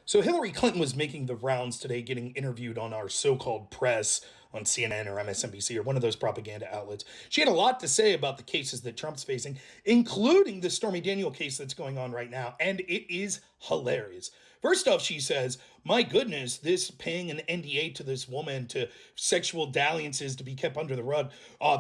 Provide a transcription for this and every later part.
So Hillary Clinton was making the rounds today, getting interviewed on our so-called press on CNN or MSNBC or one of those propaganda outlets. She had a lot to say about the cases that Trump's facing, including the Stormy Daniel case that's going on right now, and it is hilarious. First off, she says, "My goodness, this paying an NDA to this woman to sexual dalliances to be kept under the rug,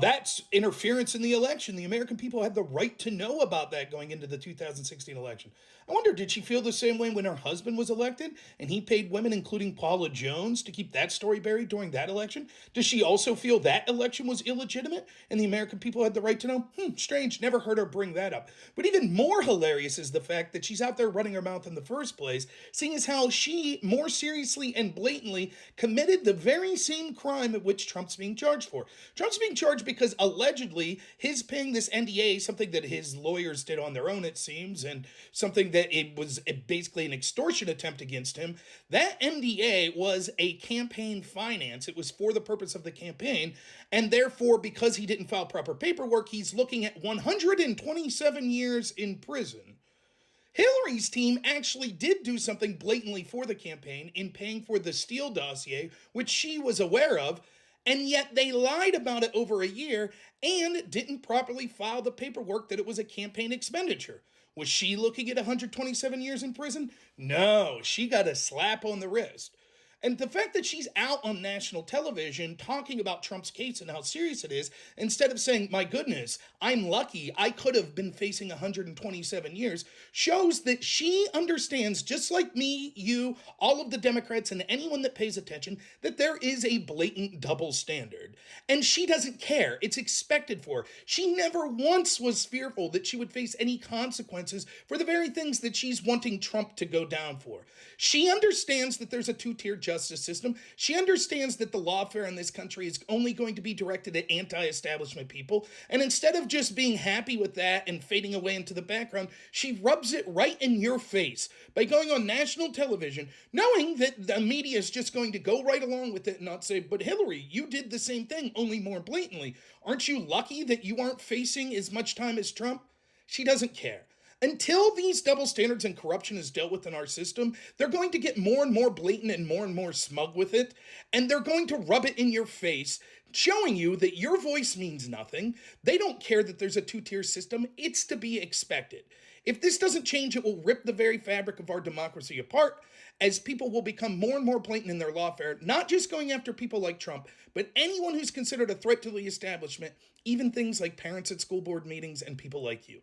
that's interference in the election. The American people had the right to know about that going into the 2016 election." I wonder, did she feel the same way when her husband was elected and he paid women, including Paula Jones, to keep that story buried during that election? Does she also feel that election was illegitimate and the American people had the right to know? Strange, never heard her bring that up. But even more hilarious is the fact that she's out there running her mouth in the first place, seeing as how she more seriously and blatantly committed the very same crime at which Trump's being charged for. Trump's being charged because allegedly his paying this NDA, something that his lawyers did on their own, it seems, and something that it was basically an extortion attempt against him. That NDA was a campaign finance. It was for the purpose of the campaign, and therefore, because he didn't file proper paperwork, he's looking at 127 years in prison. Hillary's team actually did do something blatantly for the campaign in paying for the Steele dossier, which she was aware of, and yet they lied about it over a year and didn't properly file the paperwork that it was a campaign expenditure. Was she looking at 127 years in prison? No, she got a slap on the wrist. And the fact that she's out on national television talking about Trump's case and how serious it is, instead of saying, "My goodness, I'm lucky, I could have been facing 127 years," shows that she understands, just like me, you, all of the Democrats, and anyone that pays attention, that there is a blatant double standard. And she doesn't care. It's expected for her. She never once was fearful that she would face any consequences for the very things that she's wanting Trump to go down for. She understands that there's a two-tier justice system. She understands that the lawfare in this country is only going to be directed at anti-establishment people. And instead of just being happy with that and fading away into the background, she rubs it right in your face by going on national television, knowing that the media is just going to go right along with it and not say, "But Hillary, you did the same thing, only more blatantly. Aren't you lucky that you aren't facing as much time as Trump?" She doesn't care. Until these double standards and corruption is dealt with in our system, they're going to get more and more blatant and more smug with it, and they're going to rub it in your face, showing you that your voice means nothing. They don't care that there's a two-tier system. It's to be expected. If this doesn't change, it will rip the very fabric of our democracy apart, as people will become more and more blatant in their lawfare, not just going after people like Trump, but anyone who's considered a threat to the establishment, even things like parents at school board meetings and people like you.